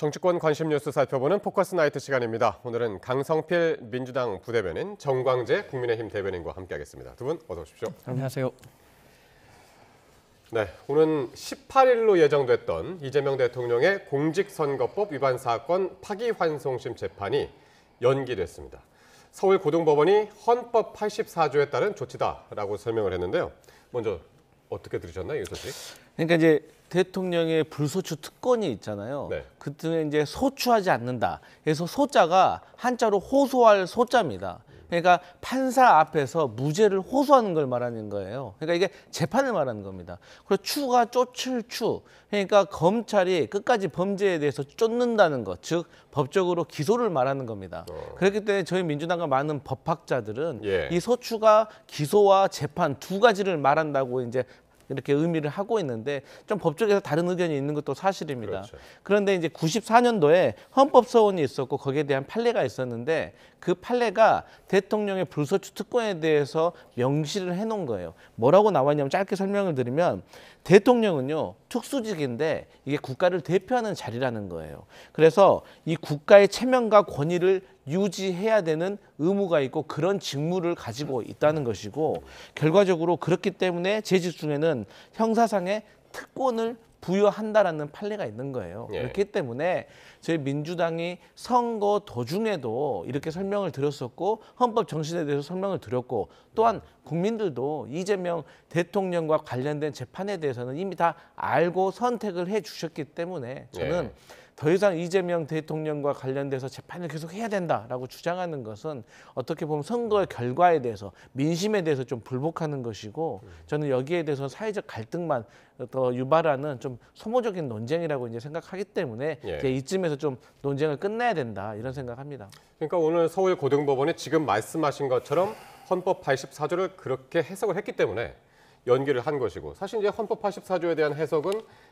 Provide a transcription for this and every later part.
정치권 관심 뉴스 살펴보는 포커스 나이트 시간입니다. 오늘은 강성필 민주당 부대변인, 정광재 국민의힘 대변인과 함께하겠습니다. 두 분 어서 오십시오. 안녕하세요. 네, 오는 18일로 예정됐던 이재명 대통령의 공직선거법 위반 사건 파기환송심 재판이 연기됐습니다. 서울고등법원이 헌법 84조에 따른 조치다라고 설명을 했는데요. 먼저 어떻게 들으셨나요, 이 소식? 그러니까 이제 대통령의 불소추 특권이 있잖아요. 네. 그때 이제 소추하지 않는다. 그래서 소자가 한자로 호소할 소자입니다. 그러니까 판사 앞에서 무죄를 호소하는 걸 말하는 거예요. 그러니까 이게 재판을 말하는 겁니다. 그리고 추가 쫓을 추. 그러니까 검찰이 끝까지 범죄에 대해서 쫓는다는 것, 즉 법적으로 기소를 말하는 겁니다. 그렇기 때문에 저희 민주당과 많은 법학자들은 이 소추가 기소와 재판 두 가지를 말한다고 이제 이렇게 의미를 하고 있는데 좀 법적에서 다른 의견이 있는 것도 사실입니다. 그렇죠. 그런데 이제 94년도에 헌법소원이 있었고 거기에 대한 판례가 있었는데 그 판례가 대통령의 불소추 특권에 대해서 명시를 해놓은 거예요. 뭐라고 나왔냐면 짧게 설명을 드리면 대통령은요 특수직인데 이게 국가를 대표하는 자리라는 거예요. 그래서 이 국가의 체면과 권위를 유지해야 되는 의무가 있고 그런 직무를 가지고 있다는 것이고 결과적으로 그렇기 때문에 재직 중에는 형사상의 특권을 부여한다라는 판례가 있는 거예요. 그렇기 때문에 저희 민주당이 선거 도중에도 이렇게 설명을 드렸었고 헌법 정신에 대해서 설명을 드렸고 또한 국민들도 이재명 대통령과 관련된 재판에 대해서는 이미 다 알고 선택을 해 주셨기 때문에 저는 더 이상 이재명 대통령과 관련돼서 재판을 계속 해야 된다라고 주장하는 것은 어떻게 보면 선거의 결과에 대해서 민심에 대해서 좀 불복하는 것이고 저는 여기에 대해서 사회적 갈등만 더 유발하는 좀 소모적인 논쟁이라고 이제 생각하기 때문에 이제 이쯤에서 좀 논쟁을 끝내야 된다 이런 생각합니다. 그러니까 오늘 서울고등법원이 지금 말씀하신 것처럼 헌법 84조를 그렇게 해석을 했기 때문에 연기를 한 것이고 사실 이제 헌법 84조에 대한 해석은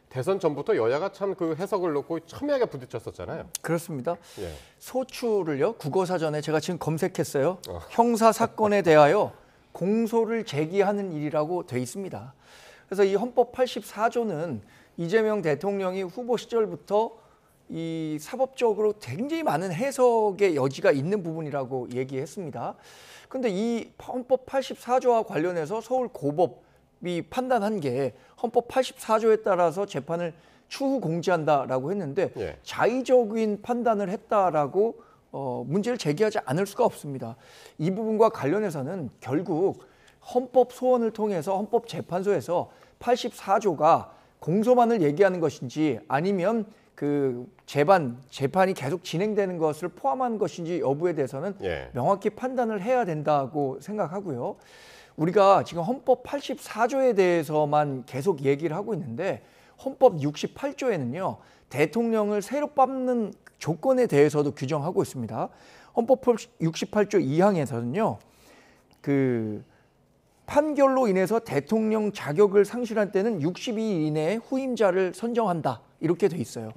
대선 전부터 여야가 참 그 해석을 놓고 첨예하게 부딪혔었잖아요. 그렇습니다. 소추를요 국어사전에 제가 지금 검색했어요. 형사 사건에 대하여 공소를 제기하는 일이라고 돼 있습니다. 그래서 이 헌법 84조는 이재명 대통령이 후보 시절부터 이 사법적으로 굉장히 많은 해석의 여지가 있는 부분이라고 얘기했습니다. 그런데 이 헌법 84조와 관련해서 서울고법이 판단한 게 헌법 84조에 따라서 재판을 추후 공지한다라고 했는데 자의적인 판단을 했다라고 문제를 제기하지 않을 수가 없습니다. 이 부분과 관련해서는 결국 헌법 소원을 통해서 헌법재판소에서 84조가 공소만을 얘기하는 것인지 아니면 그 재판이 계속 진행되는 것을 포함한 것인지 여부에 대해서는 명확히 판단을 해야 된다고 생각하고요. 우리가 지금 헌법 84조에 대해서만 계속 얘기를 하고 있는데 헌법 68조에는요. 대통령을 새로 뽑는 조건에 대해서도 규정하고 있습니다. 헌법 68조 2항에서는요. 그 판결로 인해서 대통령 자격을 상실할 때는 60일 이내에 후임자를 선정한다. 이렇게 돼 있어요.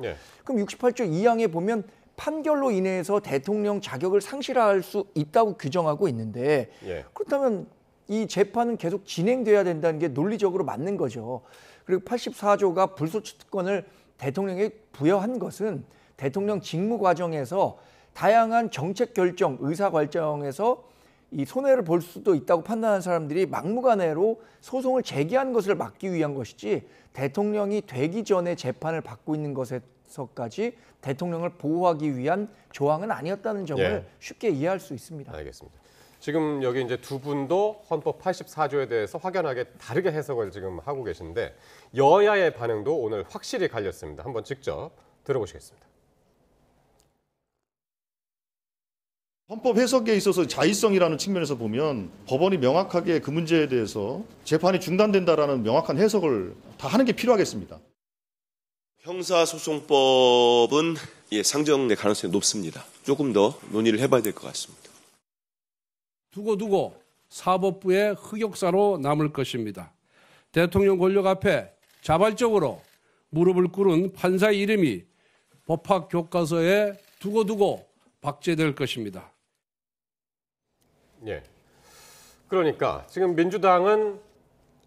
그럼 68조 2항에 보면 판결로 인해서 대통령 자격을 상실할 수 있다고 규정하고 있는데 그렇다면 이 재판은 계속 진행돼야 된다는 게 논리적으로 맞는 거죠. 그리고 84조가 불소추 특권을 대통령에게 부여한 것은 대통령 직무 과정에서 다양한 정책 결정, 의사 결정에서 이 손해를 볼 수도 있다고 판단하는 사람들이 막무가내로 소송을 제기하는 것을 막기 위한 것이지 대통령이 되기 전에 재판을 받고 있는 것에서까지 대통령을 보호하기 위한 조항은 아니었다는 점을 쉽게 이해할 수 있습니다. 알겠습니다. 지금 여기 이제 두 분도 헌법 84조에 대해서 확연하게 다르게 해석을 지금 하고 계신데 여야의 반응도 오늘 확실히 갈렸습니다. 한번 직접 들어보시겠습니다. 헌법 해석에 있어서 자의성이라는 측면에서 보면 법원이 명확하게 그 문제에 대해서 재판이 중단된다라는 명확한 해석을 다 하는 게 필요하겠습니다. 형사소송법은 상정될 가능성이 높습니다. 조금 더 논의를 해봐야 될 것 같습니다. 두고 사법부의 흑역사로 남을 것입니다. 대통령 권력 앞에 자발적으로 무릎을 꿇은 판사의 이름이 법학 교과서에 두고 박제될 것입니다. 그러니까 지금 민주당은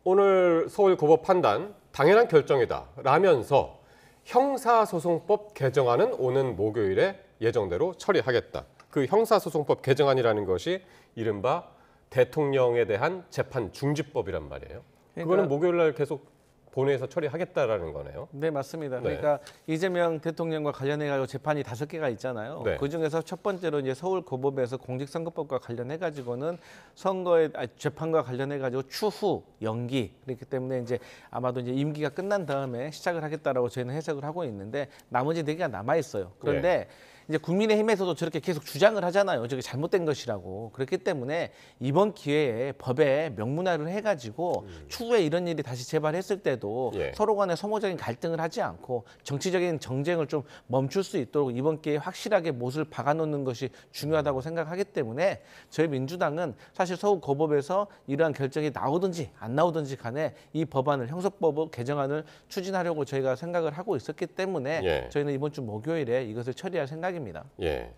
오늘 서울고법 판단 당연한 결정이다 라면서 형사소송법 개정안은 오는 목요일에 예정대로 처리하겠다. 그 형사소송법 개정안이라는 것이 이른바 대통령에 대한 재판 중지법이란 말이에요. 그거는 목요일 날 계속 본회의에서 처리하겠다라는 거네요. 네, 맞습니다. 네. 그러니까 이재명 대통령과 관련해 가지고 재판이 5개가 있잖아요. 네. 그중에서 첫 번째로 이제 서울고법에서 공직선거법과 관련해 가지고는 선거의 재판과 관련해 가지고 추후 연기, 그렇기 때문에 이제 아마도 이제 임기가 끝난 다음에 시작을 하겠다라고 저희는 해석을 하고 있는데 나머지 4개가 남아 있어요. 그런데 이제 국민의힘에서도 저렇게 계속 주장을 하잖아요. 저게 잘못된 것이라고. 그렇기 때문에 이번 기회에 법에 명문화를 해가지고 추후에 이런 일이 다시 재발했을 때도 서로 간에 소모적인 갈등을 하지 않고 정치적인 정쟁을 좀 멈출 수 있도록 이번 기회에 확실하게 못을 박아놓는 것이 중요하다고 생각하기 때문에 저희 민주당은 사실 서울고법에서 이러한 결정이 나오든지 안 나오든지 간에 이 법안을 형사법 개정안을 추진하려고 저희가 생각을 하고 있었기 때문에 저희는 이번 주 목요일에 이것을 처리할 생각입니다. 예.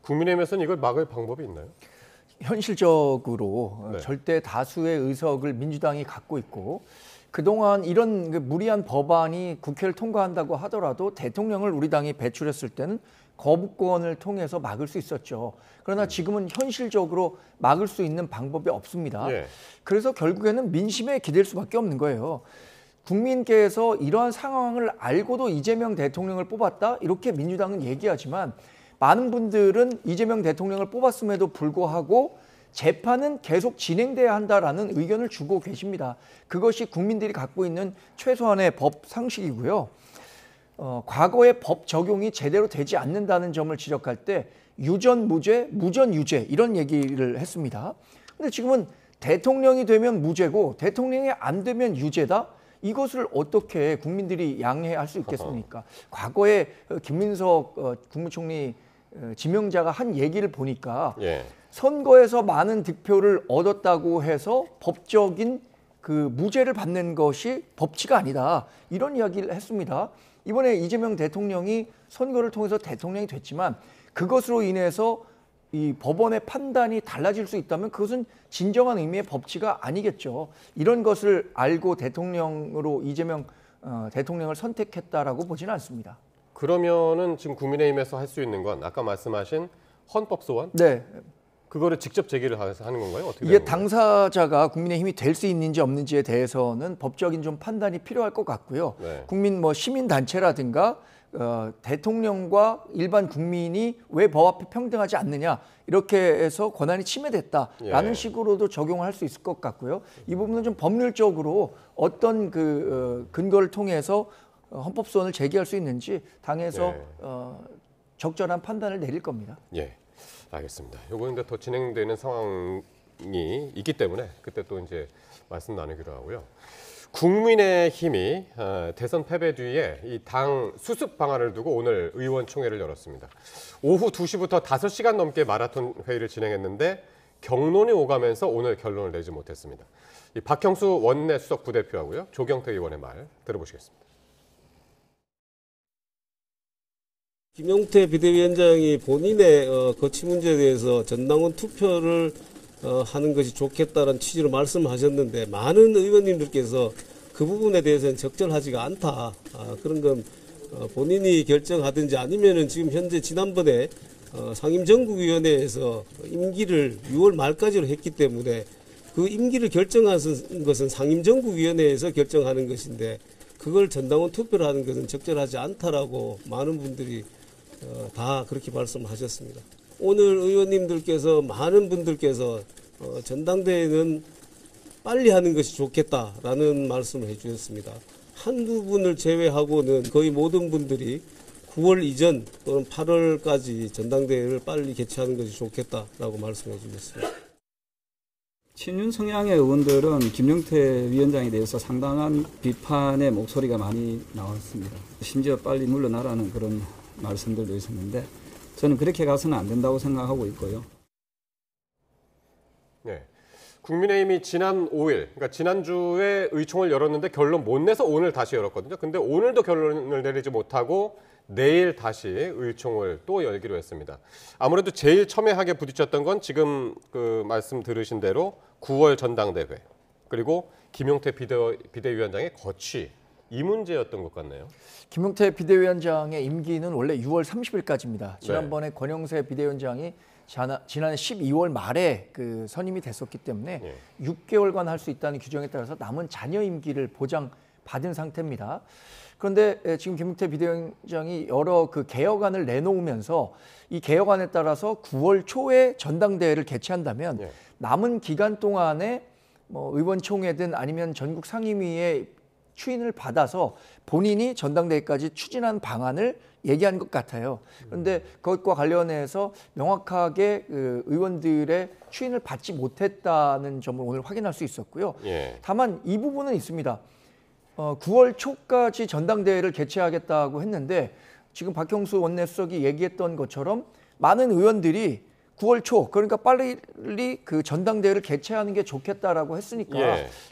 국민의힘에서는 이걸 막을 방법이 있나요? 현실적으로 네. 절대 다수의 의석을 민주당이 갖고 있고 그동안 이런 무리한 법안이 국회를 통과한다고 하더라도 대통령을 우리 당이 배출했을 때는 거부권을 통해서 막을 수 있었죠. 그러나 지금은 현실적으로 막을 수 있는 방법이 없습니다. 그래서 결국에는 민심에 기댈 수밖에 없는 거예요. 국민께서 이러한 상황을 알고도 이재명 대통령을 뽑았다 이렇게 민주당은 얘기하지만 많은 분들은 이재명 대통령을 뽑았음에도 불구하고 재판은 계속 진행돼야 한다라는 의견을 주고 계십니다. 그것이 국민들이 갖고 있는 최소한의 법 상식이고요. 과거의 법 적용이 제대로 되지 않는다는 점을 지적할 때 유전 무죄, 무전 유죄 이런 얘기를 했습니다. 근데 지금은 대통령이 되면 무죄고 대통령이 안 되면 유죄다. 이것을 어떻게 국민들이 양해할 수 있겠습니까? 과거에 김민석 국무총리 지명자가 한 얘기를 보니까 선거에서 많은 득표를 얻었다고 해서 법적인 그 무죄를 받는 것이 법치가 아니다. 이런 이야기를 했습니다. 이번에 이재명 대통령이 선거를 통해서 대통령이 됐지만 그것으로 인해서 이 법원의 판단이 달라질 수 있다면 그것은 진정한 의미의 법치가 아니겠죠. 이런 것을 알고 대통령으로 이재명 대통령을 선택했다라고 보지는 않습니다. 그러면은 지금 국민의힘에서 할 수 있는 건 아까 말씀하신 헌법 소원? 네. 그거를 직접 제기를 하는 건가요? 어떻게 이게 되는 거예요? 당사자가 국민의힘이 될 수 있는지 없는지에 대해서는 법적인 좀 판단이 필요할 것 같고요. 국민 시민 단체라든가 대통령과 일반 국민이 왜 법 앞에 평등하지 않느냐 이렇게 해서 권한이 침해됐다라는 식으로도 적용할 수 있을 것 같고요. 이 부분은 좀 법률적으로 어떤 근거를 통해서 헌법소원을 제기할 수 있는지 당에서 적절한 판단을 내릴 겁니다. 예, 알겠습니다. 요거는 근데 더 진행되는 상황이 있기 때문에 그때 또 이제 말씀 나누기로 하고요. 국민의힘이 대선 패배 뒤에 이 당 수습 방안을 두고 오늘 의원총회를 열었습니다. 오후 2시부터 5시간 넘게 마라톤 회의를 진행했는데 경론이 오가면서 오늘 결론을 내지 못했습니다. 이 박형수 원내 수석 부대표하고요. 조경태 의원의 말 들어보시겠습니다. 김용태 비대위원장이 본인의 거취 문제에 대해서 전당원 투표를 하는 것이 좋겠다는 취지로 말씀하셨는데 많은 의원님들께서 그 부분에 대해서는 적절하지가 않다. 그런 건 본인이 결정하든지 아니면은 지금 현재 지난번에 상임정국위원회에서 임기를 6월 말까지로 했기 때문에 그 임기를 결정하는 것은 상임정국위원회에서 결정하는 것인데 그걸 전당원 투표를 하는 것은 적절하지 않다라고 많은 분들이 다 그렇게 말씀하셨습니다. 오늘 의원님들께서 많은 분들께서 전당대회는 빨리 하는 것이 좋겠다라는 말씀을 해주셨습니다. 한두 분을 제외하고는 거의 모든 분들이 9월 이전 또는 8월까지 전당대회를 빨리 개최하는 것이 좋겠다라고 말씀해 주셨습니다. 친윤 성향의 의원들은 김용태 위원장에 대해서 상당한 비판의 목소리가 많이 나왔습니다. 심지어 빨리 물러나라는 그런 말씀들도 있었는데 저는 그렇게 가서는 안 된다고 생각하고 있고요. 네, 국민의힘이 지난 5일, 그러니까 지난주에 의총을 열었는데 결론 못 내서 오늘 다시 열었거든요. 근데 오늘도 결론을 내리지 못하고 내일 다시 의총을 또 열기로 했습니다. 아무래도 제일 첨예하게 부딪혔던 건 지금 그 말씀 들으신 대로 9월 전당대회 그리고 김용태 비대위원장의 거취 이 문제였던 것 같네요. 김용태 비대위원장의 임기는 원래 6월 30일까지입니다. 지난번에 권영세 비대위원장이 지난해 12월 말에 그 선임이 됐었기 때문에 6개월간 할 수 있다는 규정에 따라서 남은 잔여 임기를 보장받은 상태입니다. 그런데 지금 김용태 비대위원장이 여러 그 개혁안을 내놓으면서 이 개혁안에 따라서 9월 초에 전당대회를 개최한다면 남은 기간 동안에 뭐 의원총회든 아니면 전국 상임위의 추인을 받아서 본인이 전당대회까지 추진한 방안을 얘기한 것 같아요. 그런데 그것과 관련해서 명확하게 그 의원들의 추인을 받지 못했다는 점을 오늘 확인할 수 있었고요. 다만 이 부분은 있습니다. 9월 초까지 전당대회를 개최하겠다고 했는데 지금 박형수 원내수석이 얘기했던 것처럼 많은 의원들이 9월 초, 그러니까 빨리 그 전당대회를 개최하는 게 좋겠다라고 했으니까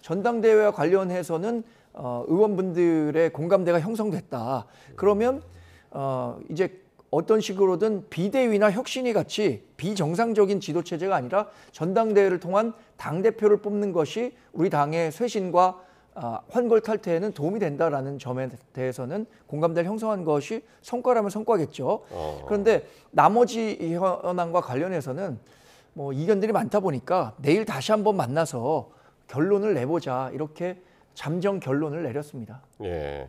전당대회와 관련해서는 의원분들의 공감대가 형성됐다. 그러면 이제 어떤 식으로든 비대위나 혁신위 같이 비정상적인 지도체제가 아니라 전당대회를 통한 당대표를 뽑는 것이 우리 당의 쇄신과 환골 탈퇴에는 도움이 된다라는 점에 대해서는 공감대를 형성한 것이 성과라면 성과겠죠. 그런데 나머지 현안과 관련해서는 뭐 이견들이 많다 보니까 내일 다시 한번 만나서 결론을 내보자, 이렇게 잠정 결론을 내렸습니다. 예.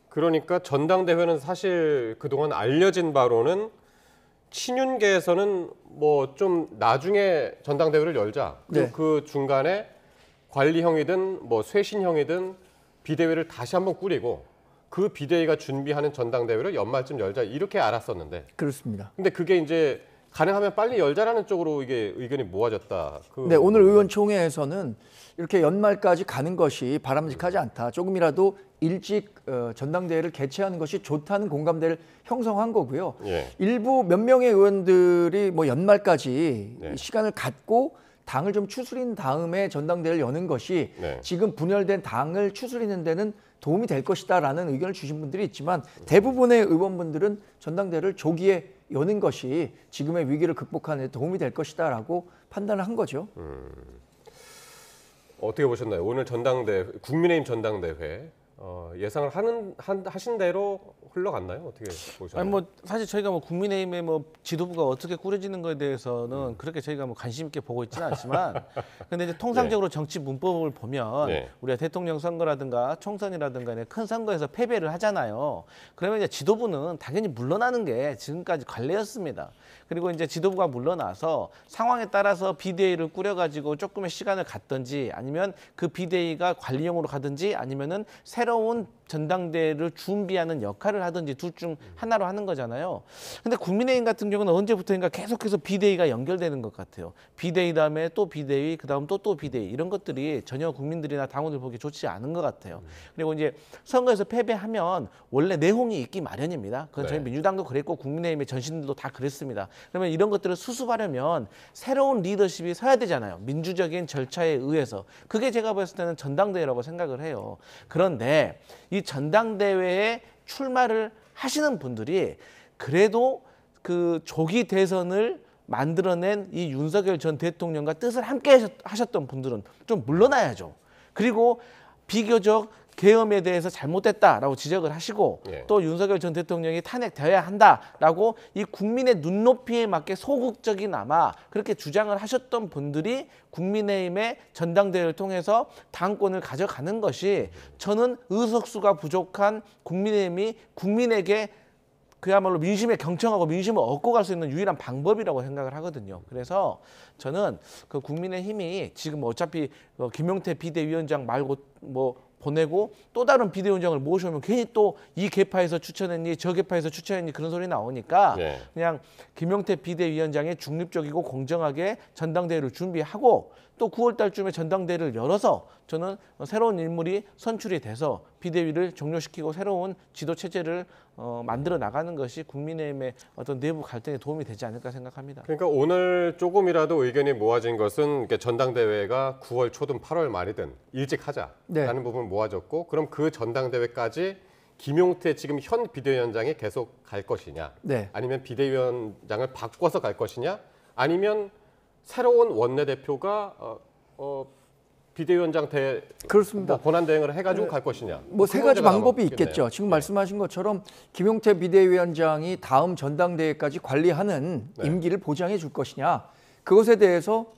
그러니까 전당대회는 사실 그동안 알려진 바로는 친윤계에서는 뭐 좀 나중에 전당대회를 열자. 그 중간에 관리형이든 뭐 쇄신형이든 비대위를 다시 한번 꾸리고 그 비대위가 준비하는 전당대회를 연말쯤 열자, 이렇게 알았었는데. 그렇습니다. 근데 그게 이제 가능하면 빨리 열자라는 쪽으로 이게 의견이 모아졌다. 네, 오늘 의원총회에서는 이렇게 연말까지 가는 것이 바람직하지 않다. 조금이라도 일찍 전당대회를 개최하는 것이 좋다는 공감대를 형성한 거고요. 일부 몇 명의 의원들이 뭐 연말까지 시간을 갖고 당을 좀 추스린 다음에 전당대회를 여는 것이 지금 분열된 당을 추스리는 데는 도움이 될 것이다라는 의견을 주신 분들이 있지만 대부분의 의원분들은 전당대회를 조기에 여는 것이 지금의 위기를 극복하는 데 도움이 될 것이다라고 판단을 한 거죠. 어떻게 보셨나요? 오늘 전당대회, 국민의힘 전당대회 예상을 하신 대로 흘러갔나요? 어떻게 보셨나요? 아니 뭐 사실 저희가 뭐 국민의힘의 뭐 지도부가 어떻게 꾸려지는 것에 대해서는 그렇게 저희가 뭐 관심 있게 보고 있지는 않지만, 근데 이제 통상적으로 정치 문법을 보면 우리가 대통령 선거라든가 총선이라든가 큰 선거에서 패배를 하잖아요. 그러면 이제 지도부는 당연히 물러나는 게 지금까지 관례였습니다. 그리고 이제 지도부가 물러나서 상황에 따라서 비대위를 꾸려가지고 조금의 시간을 갖든지, 아니면 그 비대위가 관리형으로 가든지, 아니면은 새로운 전당대회를 준비하는 역할을 하든지 둘 중 하나로 하는 거잖아요. 근데 국민의힘 같은 경우는 언제부터인가 계속해서 비대위가 연결되는 것 같아요. 비대위 다음에 또 비대위, 그다음 또 비대위, 이런 것들이 전혀 국민들이나 당원들 보기 좋지 않은 것 같아요. 그리고 이제 선거에서 패배하면 원래 내홍이 있기 마련입니다. 그건 저희 민주당도 그랬고 국민의힘의 전신들도 다 그랬습니다. 그러면 이런 것들을 수습하려면 새로운 리더십이 서야 되잖아요. 민주적인 절차에 의해서. 그게 제가 봤을 때는 전당대회라고 생각을 해요. 그런데 이 전당대회에 출마를 하시는 분들이 그래도 그 조기 대선을 만들어낸 이 윤석열 전 대통령과 뜻을 함께 하셨던 분들은 좀 물러나야죠. 그리고 비교적 계엄에 대해서 잘못됐다라고 지적을 하시고 또 윤석열 전 대통령이 탄핵되어야 한다라고 이 국민의 눈높이에 맞게 소극적이나마 그렇게 주장을 하셨던 분들이 국민의힘의 전당대회를 통해서 당권을 가져가는 것이 저는 의석수가 부족한 국민의힘이 국민에게 그야말로 민심에 경청하고 민심을 얻고 갈 수 있는 유일한 방법이라고 생각을 하거든요. 그래서 저는 그 국민의힘이 지금 어차피 김용태 비대위원장 말고 뭐 보내고 또 다른 비대위원장을 모셔오면 괜히 또 이 계파에서 추천했니 저 계파에서 추천했니 그런 소리 나오니까 그냥 김용태 비대위원장이 중립적이고 공정하게 전당대회를 준비하고 또 9월 달쯤에 전당대회를 열어서 저는 새로운 인물이 선출이 돼서 비대위를 종료시키고 새로운 지도 체제를 만들어 나가는 것이 국민의힘의 어떤 내부 갈등에 도움이 되지 않을까 생각합니다. 그러니까 오늘 조금이라도 의견이 모아진 것은 전당대회가 9월 초든 8월 말이든 일찍 하자라는 부분 모아졌고, 그럼 그 전당대회까지 김용태 지금 현 비대위원장이 계속 갈 것이냐, 아니면 비대위원장을 바꿔서 갈 것이냐, 아니면 새로운 원내대표가 비대위원장 그렇습니다. 뭐 권한 대행을 해가지고 갈 것이냐. 뭐 세 그 가지 문제가 방법이 남았겠네요. 있겠죠. 지금 예. 말씀하신 것처럼 김용태 비대위원장이 다음 전당대회까지 관리하는 네. 임기를 보장해 줄 것이냐. 그것에 대해서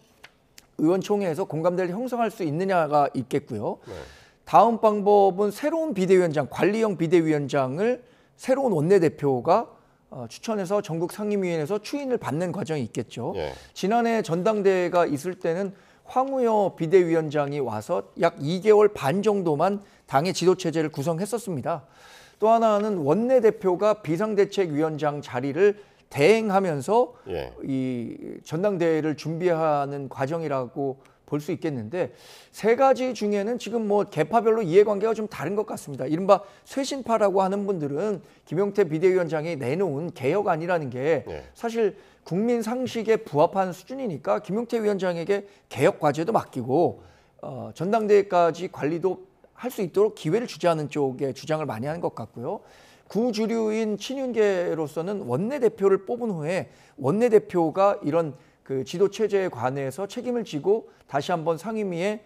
의원총회에서 공감대를 형성할 수 있느냐가 있겠고요. 네. 다음 방법은 새로운 비대위원장, 관리형 비대위원장을 새로운 원내대표가 추천해서 전국 상임위원회에서 추인을 받는 과정이 있겠죠. 예. 지난해 전당대회가 있을 때는 황우여 비대위원장이 와서 약 2개월 반 정도만 당의 지도체제를 구성했었습니다. 또 하나는 원내대표가 비상대책위원장 자리를 대행하면서 예. 이 전당대회를 준비하는 과정이라고 볼 수 있겠는데 세 가지 중에는 지금 뭐 계파별로 이해관계가 좀 다른 것 같습니다. 이른바 쇄신파라고 하는 분들은 김용태 비대위원장이 내놓은 개혁안이라는 게 예. 사실 국민 상식에 부합하는 수준이니까 김용태 위원장에게 개혁 과제도 맡기고 전당대회까지 관리도 할 수 있도록 기회를 주자는 쪽에 주장을 많이 하는 것 같고요. 구주류인 친윤계로서는 원내대표를 뽑은 후에 원내대표가 이런 그 지도 체제에 관해서 책임을 지고 다시 한번 상임위에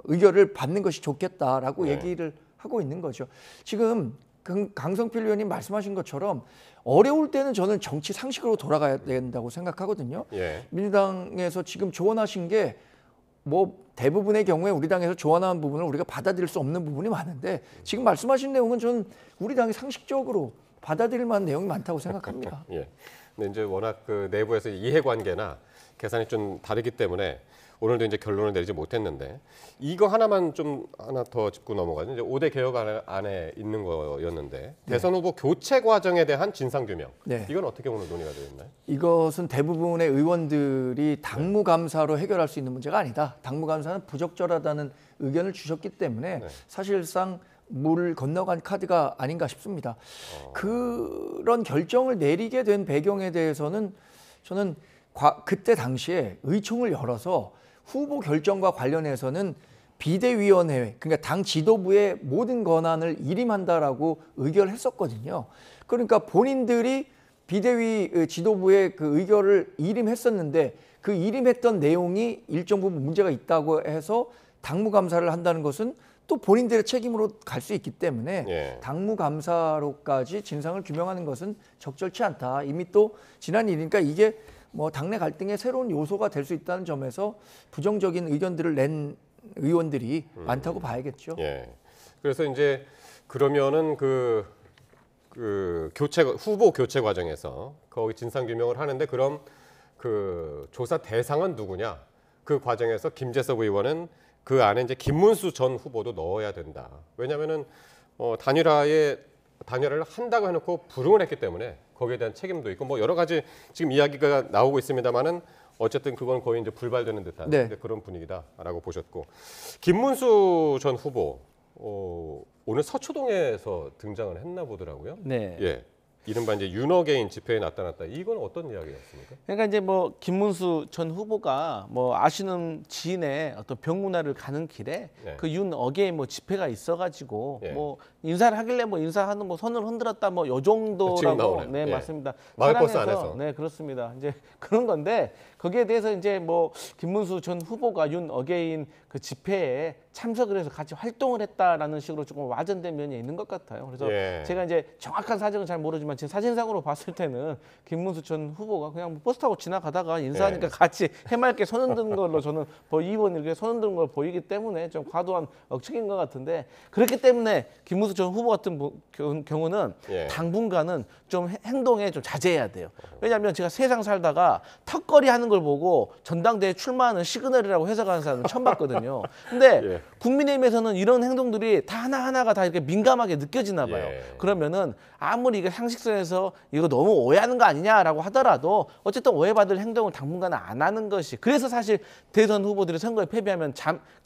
의결을 받는 것이 좋겠다라고 네. 얘기를 하고 있는 거죠. 지금 강성필 의원님 말씀하신 것처럼 어려울 때는 저는 정치 상식으로 돌아가야 된다고 생각하거든요. 예. 민주당에서 지금 조언하신 게 뭐 대부분의 경우에 우리 당에서 조언하는 부분을 우리가 받아들일 수 없는 부분이 많은데 지금 말씀하신 내용은 저는 우리 당이 상식적으로 받아들일 만한 내용이 많다고 생각합니다. 예. 근데 이제 워낙 그 내부에서 이해관계나 계산이 좀 다르기 때문에 오늘도 이제 결론을 내리지 못했는데 이거 하나만 좀 하나 더 짚고 넘어가죠. 이제 5대 개혁 안에 있는 거였는데 대선 후보 교체 과정에 대한 진상규명. 네. 이건 어떻게 오늘 논의가 되었나요? 이것은 대부분의 의원들이 당무감사로 해결할 수 있는 문제가 아니다. 당무감사는 부적절하다는 의견을 주셨기 때문에 네. 사실상 물 건너간 카드가 아닌가 싶습니다. 그런 결정을 내리게 된 배경에 대해서는 저는 그때 당시에 의총을 열어서 후보 결정과 관련해서는 비대위원회, 그러니까 당 지도부의 모든 권한을 일임한다라고 의결을 했었거든요. 그러니까 본인들이 비대위 지도부의 그 의결을 일임했었는데 그 일임했던 내용이 일정 부분 문제가 있다고 해서 당무감사를 한다는 것은 또 본인들의 책임으로 갈 수 있기 때문에 예. 당무감사로까지 진상을 규명하는 것은 적절치 않다. 이미 또 지난 일이니까 이게 뭐 당내 갈등의 새로운 요소가 될 수 있다는 점에서 부정적인 의견들을 낸 의원들이 많다고 봐야겠죠. 예. 그래서 이제 그러면은 그 후보 교체 과정에서 거기 진상 규명을 하는데 그럼 그 조사 대상은 누구냐? 그 과정에서 김재섭 의원은 그 안에 이제 김문수 전 후보도 넣어야 된다. 왜냐하면은 단일화를 한다고 해놓고 불응을 했기 때문에 거기에 대한 책임도 있고 뭐 여러 가지 지금 이야기가 나오고 있습니다만은 어쨌든 그건 거의 이제 불발되는 듯한 네. 그런 분위기다라고 보셨고 김문수 전 후보 오늘 서초동에서 등장을 했나 보더라고요. 네. 예. 이른바 이제 윤어게인 집회에 나타났다. 이건 어떤 이야기였습니까? 그러니까 이제 뭐 김문수 전 후보가 뭐 아시는 지인의 어떤 병문안을 가는 길에 네. 그 윤어게인 뭐 집회가 있어가지고 예. 뭐 인사를 하길래 뭐 인사하는 뭐 손을 흔들었다 뭐 요 지금 정도라고 나오네요. 네 예. 맞습니다. 마을버스 차량에서, 안에서. 네 그렇습니다. 이제 그런 건데 거기에 대해서 이제 뭐 김문수 전 후보가 윤어게인 그 집회에 참석을 해서 같이 활동을 했다라는 식으로 조금 와전된 면이 있는 것 같아요. 그래서 예. 제가 이제 정확한 사정은 잘 모르지만 지금 사진상으로 봤을 때는 김문수 전 후보가 그냥 버스 타고 지나가다가 인사하니까 예. 같이 해맑게 손 흔드는 걸로 저는 이번 이렇게 손 흔드는 걸 보이기 때문에 좀 과도한 억측인 것 같은데 그렇기 때문에 김문수 전 후보 같은 경우는 예. 당분간은 좀 행동에 좀 자제해야 돼요. 왜냐하면 제가 세상 살다가 턱걸이 하는 걸 보고 전당대회 출마하는 시그널이라고 해석하는 사람은 처음 봤거든요. 근데 예. 국민의힘에서는 이런 행동들이 다 하나하나가 다 이렇게 민감하게 느껴지나 봐요. 예. 그러면은 아무리 이게 상식선에서 이거 너무 오해하는 거 아니냐라고 하더라도 어쨌든 오해받을 행동을 당분간은 안 하는 것이 그래서 사실 대선 후보들이 선거에 패배하면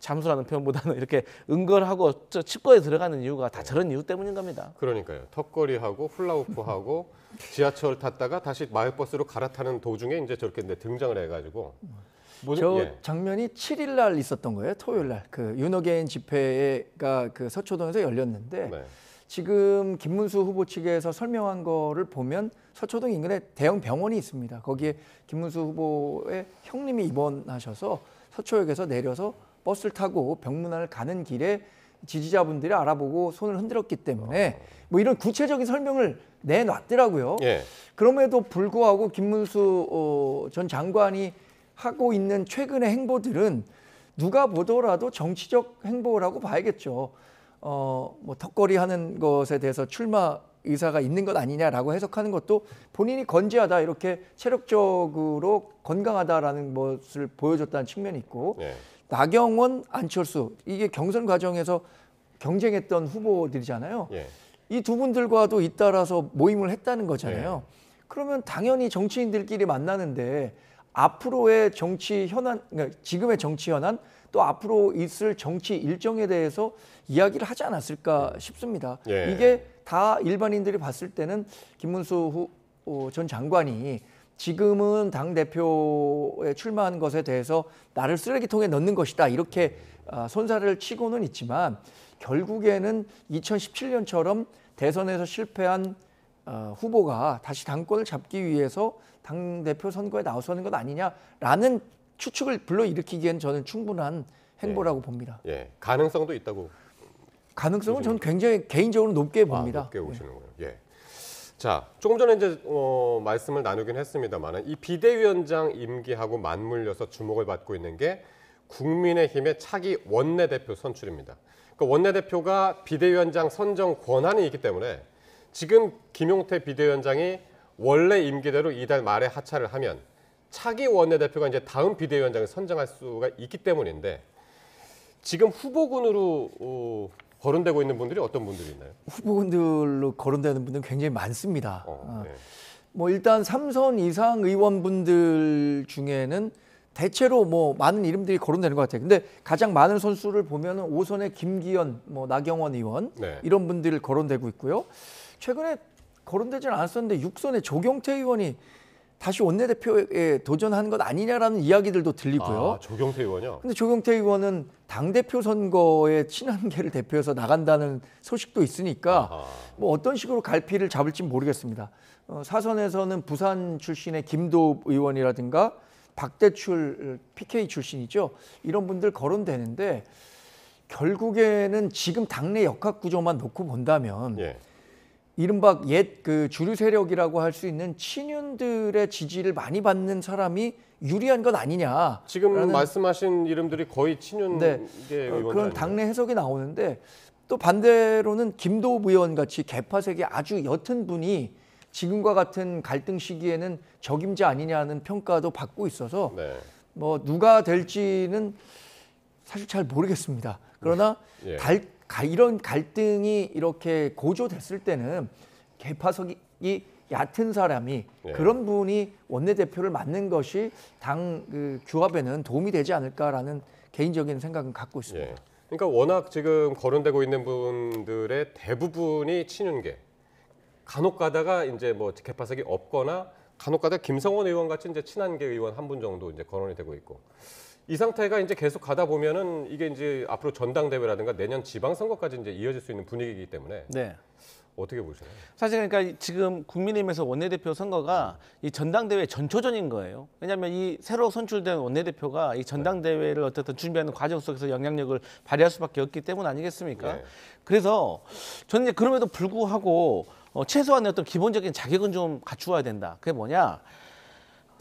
잠수라는 표현보다는 이렇게 은걸하고 칩거에 들어가는 이유가 다 저런 이유 때문인 겁니다. 그러니까요. 턱걸이하고 훌라후프하고 지하철 탔다가 다시 마을버스로 갈아타는 도중에 이제 저렇게 등장을 해가지고 저 예. 장면이 7일 날 있었던 거예요. 토요일 날. 그 윤어게인 집회가 그 서초동에서 열렸는데 네. 지금 김문수 후보 측에서 설명한 거를 보면 서초동 인근에 대형 병원이 있습니다. 거기에 김문수 후보의 형님이 입원하셔서 서초역에서 내려서 버스를 타고 병문안을 가는 길에 지지자분들이 알아보고 손을 흔들었기 때문에 뭐 이런 구체적인 설명을 내놨더라고요. 예. 그럼에도 불구하고 김문수 전 장관이 하고 있는 최근의 행보들은 누가 보더라도 정치적 행보라고 봐야겠죠. 뭐 턱걸이 하는 것에 대해서 출마 의사가 있는 것 아니냐라고 해석하는 것도 본인이 건재하다, 이렇게 체력적으로 건강하다라는 것을 보여줬다는 측면이 있고, 예. 나경원, 안철수, 이게 경선 과정에서 경쟁했던 후보들이잖아요. 예. 이 두 분들과도 잇따라서 모임을 했다는 거잖아요. 그러면 당연히 정치인들끼리 만나는데 앞으로의 정치 현안, 그러니까 지금의 정치 현안, 또 앞으로 있을 정치 일정에 대해서 이야기를 하지 않았을까 싶습니다. 예. 이게 다 일반인들이 봤을 때는 김문수 전 장관이 지금은 당대표에 출마하는 것에 대해서 나를 쓰레기통에 넣는 것이다, 이렇게 손살을 치고는 있지만, 결국에는 2017년처럼 대선에서 실패한 후보가 다시 당권을 잡기 위해서 당대표 선거에 나서는 것 아니냐라는 추측을 불러일으키기엔 저는 충분한 행보라고 봅니다. 예. 가능성도 있다고. 가능성은 저는 굉장히 개인적으로 높게 봅니다. 높게 보시는군요. 예. 자, 조금 전에 이제 말씀을 나누긴 했습니다만, 이 비대위원장 임기하고 맞물려서 주목을 받고 있는 게 국민의힘의 차기 원내대표 선출입니다. 그러니까 원내대표가 비대위원장 선정 권한이 있기 때문에 지금 김용태 비대위원장이 원래 임기대로 이달 말에 하차를 하면 차기 원내대표가 이제 다음 비대위원장을 선정할 수가 있기 때문인데, 지금 후보군으로 거론되고 있는 분들이 어떤 분들이 있나요? 후보군들로 거론되는 분들은 굉장히 많습니다. 네. 뭐 일단 3선 이상 의원분들 중에는 대체로 뭐 많은 이름들이 거론되는 것 같아요. 근데 가장 많은 선수를 보면은 5선의 김기현, 뭐 나경원 의원, 네. 이런 분들 거론되고 있고요. 최근에 거론되지는 않았었는데 6선의 조경태 의원이 다시 원내대표에 도전하는 것 아니냐라는 이야기들도 들리고요. 아, 조경태 의원이요? 근데 조경태 의원은 당대표 선거에 친한계를 대표해서 나간다는 소식도 있으니까 아하. 뭐 어떤 식으로 갈피를 잡을지 모르겠습니다. 사선에서는 부산 출신의 김도읍 의원이라든가 박대출 PK 출신이죠. 이런 분들 거론되는데, 결국에는 지금 당내 역학 구조만 놓고 본다면 예. 이른바 옛 그 주류 세력이라고 할 수 있는 친윤들의 지지를 많이 받는 사람이 유리한 것 아니냐. 지금 말씀하신 이름들이 거의 친윤계 의원들 그런 아니에요? 당내 해석이 나오는데, 또 반대로는 김도읍 의원 같이 개파색이 아주 옅은 분이 지금과 같은 갈등 시기에는 적임자 아니냐는 평가도 받고 있어서 네. 뭐 누가 될지는 사실 잘 모르겠습니다. 그러나 예. 이런 갈등이 이렇게 고조됐을 때는 개파석이 얕은 사람이 예. 그런 분이 원내대표를 맡는 것이 당 그 규합에는 도움이 되지 않을까라는 개인적인 생각은 갖고 있습니다. 예. 그러니까 워낙 지금 거론되고 있는 분들의 대부분이 친윤계. 간혹 가다가 이제 뭐 개파색이 없거나 간혹 가다가 김성원 의원 같이 이제 친한계 의원 한 분 정도 이제 거론이 되고 있고, 이 상태가 이제 계속 가다 보면은 이게 이제 앞으로 전당대회라든가 내년 지방선거까지 이제 이어질 수 있는 분위기이기 때문에 네. 어떻게 보시나요? 사실 그러니까 지금 국민의힘에서 원내대표 선거가 이 전당대회 전초전인 거예요. 왜냐하면 이 새로 선출된 원내대표가 이 전당대회를 어쨌든 준비하는 과정 속에서 영향력을 발휘할 수밖에 없기 때문 아니겠습니까? 네. 그래서 저는 이제 그럼에도 불구하고 최소한의 어떤 기본적인 자격은 좀 갖추어야 된다. 그게 뭐냐?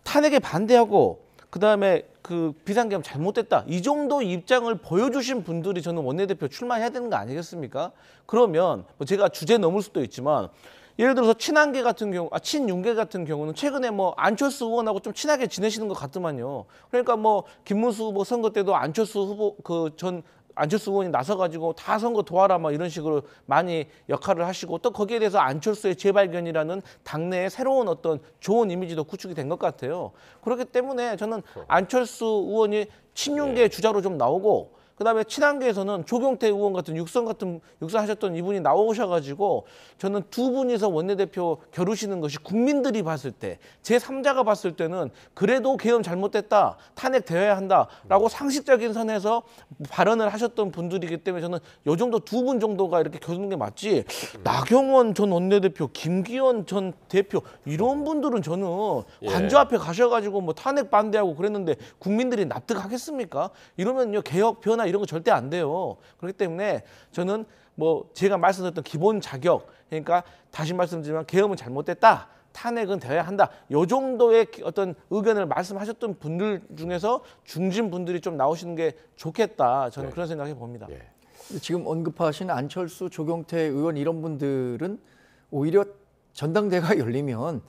탄핵에 반대하고 그다음에 그 비상계엄 잘못됐다. 이 정도 입장을 보여주신 분들이 저는 원내대표 출마해야 되는 거 아니겠습니까? 그러면 뭐 제가 주제 넘을 수도 있지만, 예를 들어서 친한계 같은 경우, 친윤계 같은 경우는 최근에 뭐 안철수 의원하고 좀 친하게 지내시는 것 같더만요. 그러니까 뭐 김문수 후보 선거 때도 안철수 후보 안철수 의원이 나서가지고 다 선거 도와라 막 이런 식으로 많이 역할을 하시고, 또 거기에 대해서 안철수의 재발견이라는 당내의 새로운 어떤 좋은 이미지도 구축이 된 것 같아요. 그렇기 때문에 저는 안철수 의원이 친윤계 주자로 좀 나오고, 그다음에 친한계에서는 조경태 의원 같은 육선 하셨던 이분이 나오셔가지고 저는 두 분이서 원내대표 겨루시는 것이 국민들이 봤을 때 제3자가 봤을 때는 그래도 계엄 잘못됐다, 탄핵되어야 한다라고 상식적인 선에서 발언을 하셨던 분들이기 때문에 저는 요 정도 두 분 정도가 이렇게 겨루는 게 맞지. 나경원 전 원내대표, 김기현 전 대표 이런 분들은 저는 관저 앞에 가셔가지고 뭐 탄핵 반대하고 그랬는데 국민들이 납득하겠습니까? 이러면요 개혁 변화 이런 거 절대 안 돼요. 그렇기 때문에 저는 뭐 제가 말씀드렸던 기본 자격, 그러니까 다시 말씀드리면 계엄은 잘못됐다, 탄핵은 되어야 한다, 요 정도의 어떤 의견을 말씀하셨던 분들 중에서 중진 분들이 좀 나오시는 게 좋겠다, 저는 그런 생각해 봅니다. 지금 언급하신 안철수, 조경태 의원 이런 분들은 오히려 전당대회가 열리면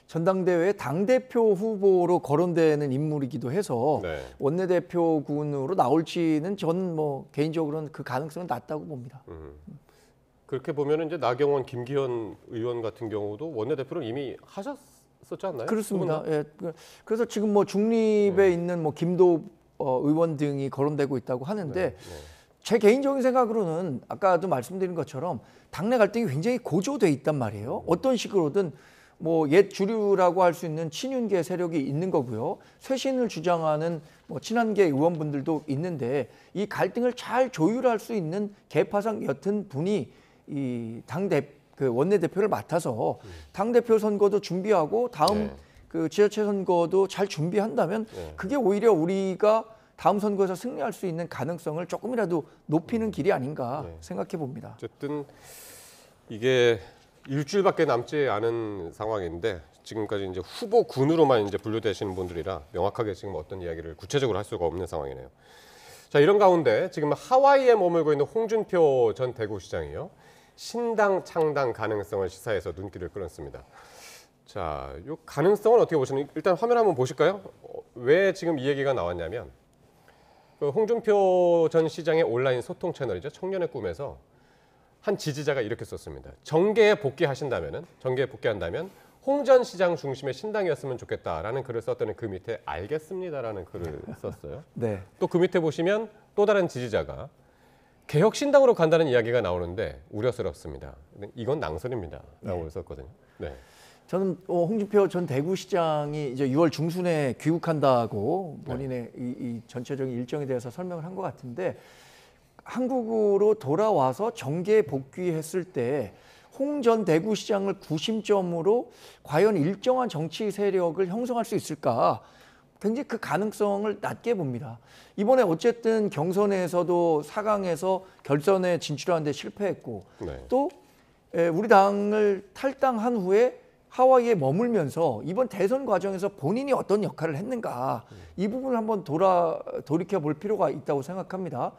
전당대회에 당대표 후보로 거론되는 인물이기도 해서 원내대표군으로 나올지는 저는 뭐 개인적으로는 그 가능성은 낮다고 봅니다. 그렇게 보면 이제 나경원, 김기현 의원 같은 경우도 원내대표를 이미 하셨었지 않나요? 그렇습니다. 예. 그래서 지금 뭐 중립에 있는 뭐 김도 의원 등이 거론되고 있다고 하는데 제 개인적인 생각으로는 아까도 말씀드린 것처럼 당내 갈등이 굉장히 고조돼 있단 말이에요. 어떤 식으로든 뭐 옛 주류라고 할 수 있는 친윤계 세력이 있는 거고요. 쇄신을 주장하는 뭐 친한계 의원분들도 있는데 이 갈등을 잘 조율할 수 있는 계파상 옅은 분이 이 그 원내대표를 맡아서 당대표 선거도 준비하고 다음 그 지자체 선거도 잘 준비한다면 그게 오히려 우리가 다음 선거에서 승리할 수 있는 가능성을 조금이라도 높이는 길이 아닌가 생각해 봅니다. 어쨌든 이게 일주일밖에 남지 않은 상황인데 지금까지 이제 후보군으로만 이제 분류되시는 분들이라 명확하게 지금 어떤 이야기를 구체적으로 할 수가 없는 상황이네요. 자, 이런 가운데 지금 하와이에 머물고 있는 홍준표 전 대구시장이요, 신당 창당 가능성을 시사해서 눈길을 끌었습니다. 자, 이 가능성은 어떻게 보시나요? 일단 화면 한번 보실까요? 왜 지금 이 얘기가 나왔냐면 그 홍준표 전 시장의 온라인 소통 채널이죠, 청년의 꿈에서 한 지지자가 이렇게 썼습니다. 정계에 복귀한다면 홍 전 시장 중심의 신당이었으면 좋겠다라는 글을 썼더니 그 밑에 알겠습니다라는 글을 썼어요. 또 그 밑에 보시면 또 다른 지지자가 개혁 신당으로 간다는 이야기가 나오는데 우려스럽습니다. 이건 낭설입니다라고 썼거든요. 저는 홍준표 전 대구시장이 이제 6월 중순에 귀국한다고 본인의 이 전체적인 일정에 대해서 설명을 한 것 같은데, 한국으로 돌아와서 정계에 복귀했을 때 홍 전 대구시장을 구심점으로 과연 일정한 정치 세력을 형성할 수 있을까? 굉장히 그 가능성을 낮게 봅니다. 이번에 어쨌든 경선에서도 4강에서 결선에 진출하는 데 실패했고 또 우리 당을 탈당한 후에 하와이에 머물면서 이번 대선 과정에서 본인이 어떤 역할을 했는가, 이 부분을 한번 돌이켜 볼 필요가 있다고 생각합니다.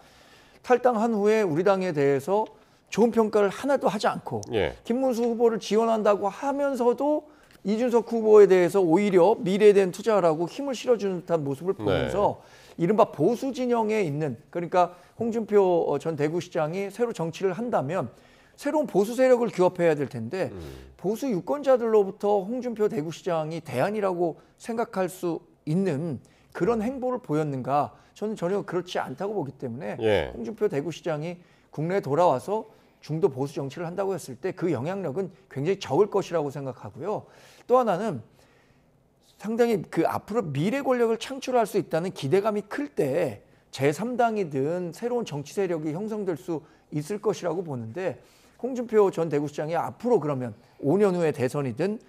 탈당한 후에 우리 당에 대해서 좋은 평가를 하나도 하지 않고 김문수 후보를 지원한다고 하면서도 이준석 후보에 대해서 오히려 미래에 대한 투자라고 힘을 실어주는 듯한 모습을 보면서 이른바 보수 진영에 있는, 그러니까 홍준표 전 대구시장이 새로 정치를 한다면 새로운 보수 세력을 규합해야 될 텐데 보수 유권자들로부터 홍준표 대구시장이 대안이라고 생각할 수 있는 그런 행보를 보였는가? 저는 전혀 그렇지 않다고 보기 때문에 홍준표 대구시장이 국내에 돌아와서 중도 보수 정치를 한다고 했을 때 그 영향력은 굉장히 적을 것이라고 생각하고요. 또 하나는 상당히 그 앞으로 미래 권력을 창출할 수 있다는 기대감이 클 때 제3당이든 새로운 정치 세력이 형성될 수 있을 것이라고 보는데, 홍준표 전 대구시장이 앞으로 그러면 5년 후에 대선이든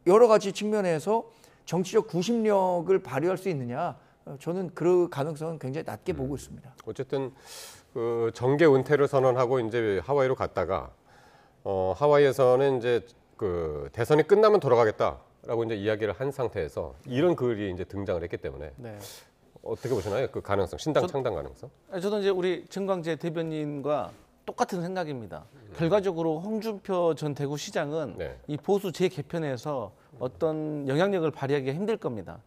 여러 가지 측면에서 정치적 구심력을 발휘할 수 있느냐, 저는 그 가능성은 굉장히 낮게 보고 있습니다. 어쨌든 그 정계 은퇴를 선언하고 이제 하와이로 갔다가 하와이에서는 이제 그 대선이 끝나면 돌아가겠다라고 이제 이야기를 한 상태에서 이런 글이 이제 등장을 했기 때문에 어떻게 보시나요? 그 가능성, 신당 창당 가능성? 저는 이제 우리 정광재 대변인과 똑같은 생각입니다. 결과적으로 홍준표 전 대구시장은 이 보수 재개편에서 어떤 영향력을 발휘하기가 힘들 겁니다.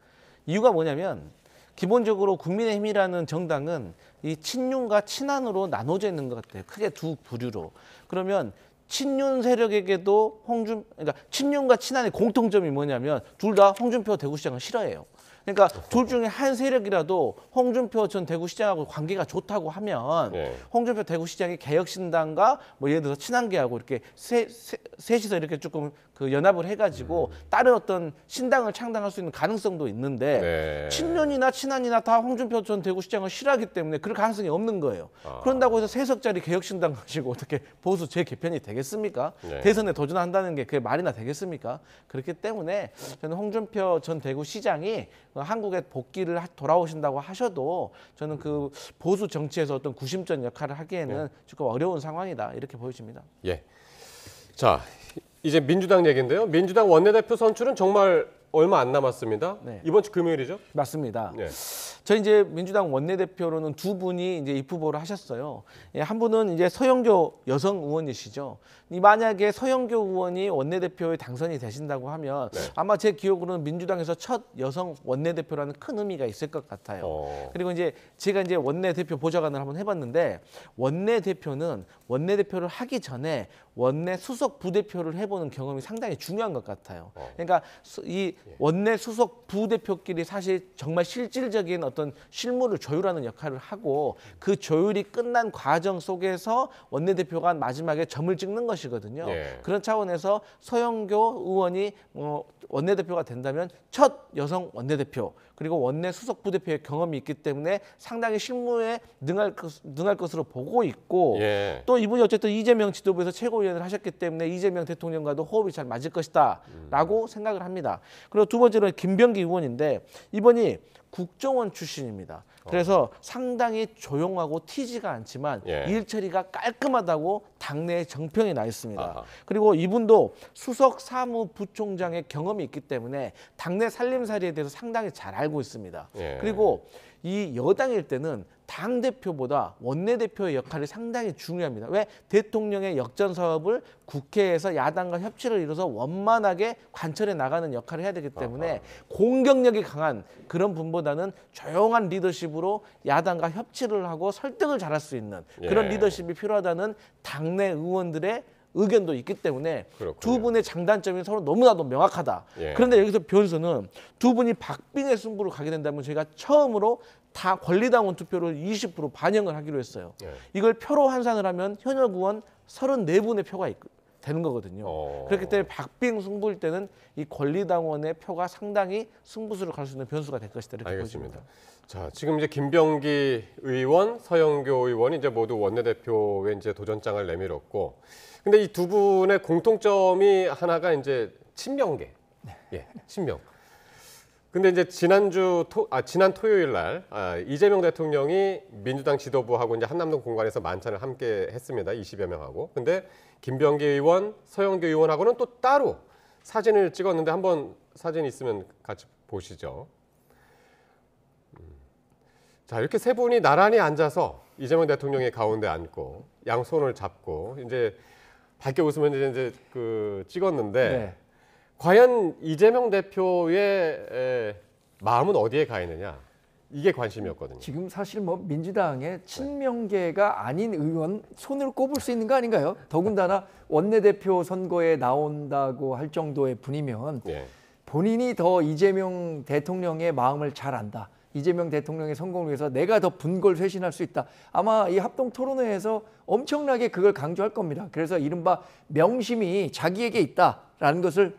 이유가 뭐냐면 기본적으로 국민의힘이라는 정당은 이 친윤과 친한으로 나눠져 있는 것 같아요. 크게 두 부류로. 그러면 친윤 세력에게도 그러니까 친윤과 친한의 공통점이 뭐냐면 둘 다 홍준표 대구시장을 싫어해요. 그러니까 둘 중에 한 세력이라도 홍준표 전 대구시장하고 관계가 좋다고 하면 예. 홍준표 대구시장이 개혁신당과 뭐 예를 들어서 친한계하고 이렇게 셋이서 이렇게 조금 그 연합을 해가지고 다른 어떤 신당을 창당할 수 있는 가능성도 있는데 네. 친윤이나 친한이나 다 홍준표 전 대구시장을 싫어하기 때문에 그럴 가능성이 없는 거예요. 그런다고 해서 3석짜리 개혁신당 가지고 어떻게 보수 재개편이 되겠습니까? 네. 대선에 도전한다는 게 그게 말이나 되겠습니까? 그렇기 때문에 저는 홍준표 전 대구시장이 한국에 복귀를 돌아오신다고 하셔도 저는 그 보수 정치에서 어떤 구심점 역할을 하기에는 조금 어려운 상황이다 이렇게 보여집니다. 예. 자, 이제 민주당 얘기인데요. 민주당 원내대표 선출은 정말 얼마 안 남았습니다. 네. 이번 주 금요일이죠? 맞습니다. 네. 저 이제 민주당 원내대표로는 2분이 이제 입후보를 하셨어요. 예, 한 분은 이제 서영교 여성 의원이시죠. 만약에 서영교 의원이 원내대표에 당선이 되신다고 하면 아마 제 기억으로는 민주당에서 첫 여성 원내대표라는 큰 의미가 있을 것 같아요. 그리고 이제 제가 이제 원내대표 보좌관을 한번 해봤는데 원내대표는 원내대표를 하기 전에 원내 수석 부대표를 해보는 경험이 상당히 중요한 것 같아요. 그러니까 이 원내 수석 부대표끼리 사실 정말 실질적인 어떤 실무를 조율하는 역할을 하고 그 조율이 끝난 과정 속에서 원내대표가 마지막에 점을 찍는 것이거든요. 예. 그런 차원에서 서영교 의원이 원내대표가 된다면 첫 여성 원내대표 그리고 원내 수석 부대표의 경험이 있기 때문에 상당히 실무에 능할 것으로 보고 있고 예. 또 이분이 어쨌든 이재명 지도부에서 최고위원을 하셨기 때문에 이재명 대통령과도 호흡이 잘 맞을 것이다 라고 생각을 합니다. 그리고 두 번째로는 김병기 의원인데 이번이 국정원 출신입니다. 그래서 상당히 조용하고 튀지가 않지만 예. 일 처리가 깔끔하다고 당내에 정평이 나 있습니다. 아하. 그리고 이분도 수석 사무부총장의 경험이 있기 때문에 당내 살림살이에 대해서 상당히 잘 알고 있습니다. 예. 그리고 이 여당일 때는 당대표보다 원내대표의 역할이 상당히 중요합니다. 왜? 대통령의 역전 사업을 국회에서 야당과 협치를 이뤄서 원만하게 관철해 나가는 역할을 해야 되기 때문에 공격력이 강한 그런 분보다는 조용한 리더십으로 야당과 협치를 하고 설득을 잘할 수 있는 그런 예. 리더십이 필요하다는 당내 의원들의 의견도 있기 때문에 그렇군요. 두 분의 장단점이 서로 너무나도 명확하다. 예. 그런데 여기서 변수는 두 분이 박빙의 승부를 가게 된다면 저희가 처음으로 다 권리당원 투표를 20% 반영을 하기로 했어요. 예. 이걸 표로 환산을 하면 현역 의원 34분의 표가 되는 거거든요. 그렇기 때문에 박빙 승부일 때는 이 권리당원의 표가 상당히 승부수를 갈 수 있는 변수가 될 것이다. 이렇게 알겠습니다. 보여집니다. 자, 지금 이제 김병기 의원, 서영교 의원이 이제 모두 원내대표에 이제 도전장을 내밀었고, 근데 이 두 분의 공통점이 하나가 이제 친명계, 예, 친명. 근데 이제 지난 토요일 날 이재명 대통령이 민주당 지도부하고 이제 한남동 공간에서 만찬을 함께 했습니다. 20여 명하고. 근데 김병기 의원, 서영교 의원하고는 또 따로 사진을 찍었는데 한번 사진 있으면 같이 보시죠. 자, 이렇게 세 분이 나란히 앉아서 이재명 대통령이 가운데 앉고 양손을 잡고 이제 밝게 웃으면서 이제 그 찍었는데 네. 과연 이재명 대표의 마음은 어디에 가 있느냐? 이게 관심이었거든요. 지금 사실 뭐 민주당의 친명계가 아닌 의원 손을 꼽을 수 있는 거 아닌가요? 더군다나 원내대표 선거에 나온다고 할 정도의 분이면 예. 본인이 더 이재명 대통령의 마음을 잘 안다. 이재명 대통령의 성공을 위해서 내가 더 분골 쇄신할 수 있다. 아마 이 합동 토론회에서 엄청나게 그걸 강조할 겁니다. 그래서 이른바 명심이 자기에게 있다라는 것을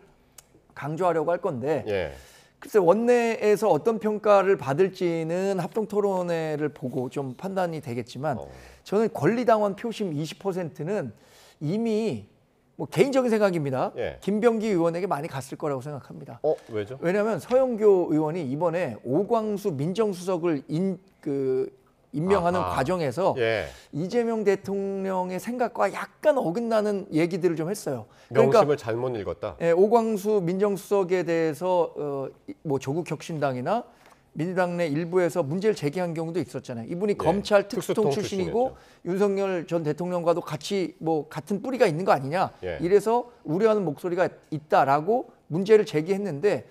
강조하려고 할 건데 예. 글쎄 원내에서 어떤 평가를 받을지는 합동 토론회를 보고 좀 판단이 되겠지만 저는 권리당원 표심 20%는 이미 뭐 개인적인 생각입니다. 예. 김병기 의원에게 많이 갔을 거라고 생각합니다. 왜죠? 왜냐하면 서영교 의원이 이번에 오광수 민정수석을 임명하는 아하. 과정에서 예. 이재명 대통령의 생각과 약간 어긋나는 얘기들을 좀 했어요. 명심을 잘못 읽었다. 예, 오광수 민정수석에 대해서 뭐 조국혁신당이나 민주당 내 일부에서 문제를 제기한 경우도 있었잖아요. 이분이 검찰 특수통 출신이고 윤석열 전 대통령과도 같이 뭐 같은 뿌리가 있는 거 아니냐. 예. 이래서 우려하는 목소리가 있다라고 문제를 제기했는데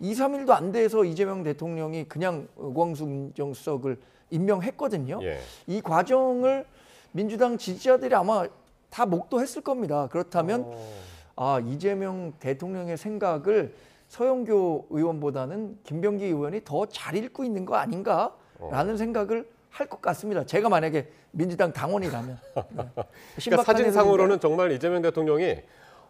2, 3일도 안 돼서 이재명 대통령이 그냥 오광수 민정수석을 임명했거든요. 예. 이 과정을 민주당 지지자들이 아마 다 목도했을 겁니다. 그렇다면 이재명 대통령의 생각을 서영교 의원보다는 김병기 의원이 더 잘 읽고 있는 거 아닌가라는 생각을 할 것 같습니다. 제가 만약에 민주당 당원이라면. 네. 그러니까 신박한 사진상으로는 해석인가요? 정말 이재명 대통령이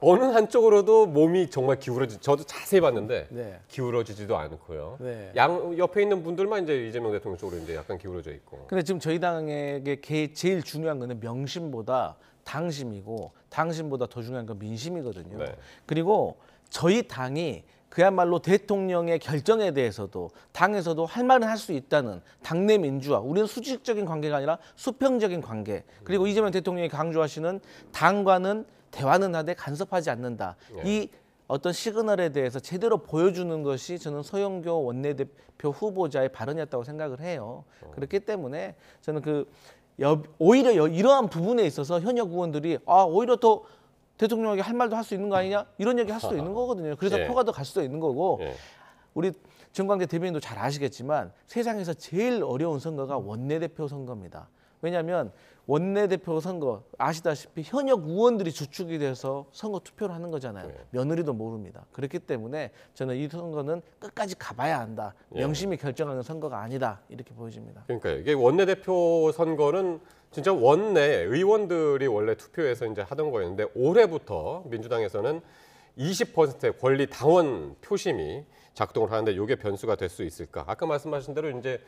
어느 한쪽으로도 몸이 정말 저도 자세히 봤는데 네. 기울어지지도 않고요. 네. 양 옆에 있는 분들만 이제 이재명 대통령 쪽으로 이제 약간 기울어져 있고. 근데 지금 저희 당에게 제일 중요한 거는 명심보다 당심이고 당심보다 더 중요한 건 민심이거든요. 네. 그리고 저희 당이 그야말로 대통령의 결정에 대해서도 당에서도 할 말은 할 수 있다는 당내 민주화. 우리는 수직적인 관계가 아니라 수평적인 관계. 그리고 이재명 대통령이 강조하시는 당과는 대화는 하되 간섭하지 않는다. 이 어떤 시그널에 대해서 제대로 보여주는 것이 저는 서영교 원내대표 후보자의 발언이었다고 생각을 해요. 그렇기 때문에 저는 오히려 이러한 부분에 있어서 현역 의원들이 오히려 더 대통령에게 할 말도 할 수 있는 거 아니냐 이런 얘기 할 수도 있는 거거든요. 그래서 예. 표가 더 갈 수도 있는 거고 예. 우리 정광재 대변인도 잘 아시겠지만 세상에서 제일 어려운 선거가 원내대표 선거입니다. 왜냐하면 원내대표 선거 아시다시피 현역 의원들이 주축이 돼서 선거 투표를 하는 거잖아요. 네. 며느리도 모릅니다. 그렇기 때문에 저는 이 선거는 끝까지 가봐야 한다. 예. 명심이 결정하는 선거가 아니다. 이렇게 보여집니다. 그러니까요. 이게 원내대표 선거는 진짜 원내 의원들이 원래 투표해서 이제 하던 거였는데 올해부터 민주당에서는 20%의 권리 당원 표심이 작동을 하는데 이게 변수가 될 수 있을까? 아까 말씀하신 대로 이제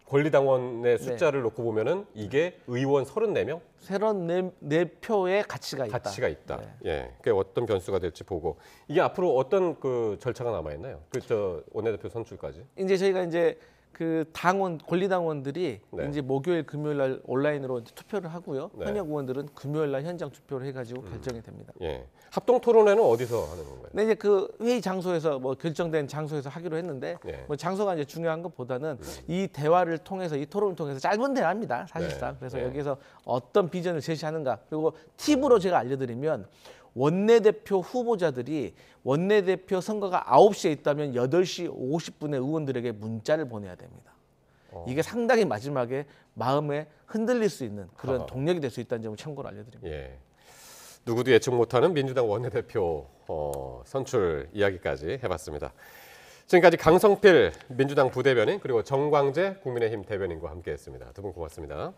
권리 당원의 숫자를 놓고 보면은 이게 의원 34명 새로운 네 표의 가치가 있다. 가치가 있다. 네. 예, 그게 어떤 변수가 될지 보고 이게 앞으로 어떤 그 절차가 남아 있나요? 저 원내대표 선출까지? 이제 저희가 이제 그 당원 권리 당원들이 네. 이제 목요일 금요일 날 온라인으로 이제 투표를 하고요. 네. 현역 의원들은 금요일 날 현장 투표를 해가지고 결정이 됩니다. 예, 합동 토론회는 어디서 하는 건가요? 근데 이제 그 회의 장소에서 뭐 결정된 장소에서 하기로 했는데 네. 뭐 장소가 이제 중요한 것보다는 이 대화를 통해서 이 토론을 통해서 짧은 대화입니다 사실상. 네. 그래서 네. 여기서 어떤 비전을 제시하는가 그리고 팁으로 제가 알려드리면 원내대표 후보자들이 원내대표 선거가 9시에 있다면 8시 50분에 의원들에게 문자를 보내야 됩니다. 이게 상당히 마지막에 마음에 흔들릴 수 있는 그런 동력이 될 수 있다는 점을 참고로 알려드립니다. 예. 누구도 예측 못하는 민주당 원내대표 선출 이야기까지 해봤습니다. 지금까지 강성필 민주당 부대변인 그리고 정광재 국민의힘 대변인과 함께했습니다. 두 분 고맙습니다.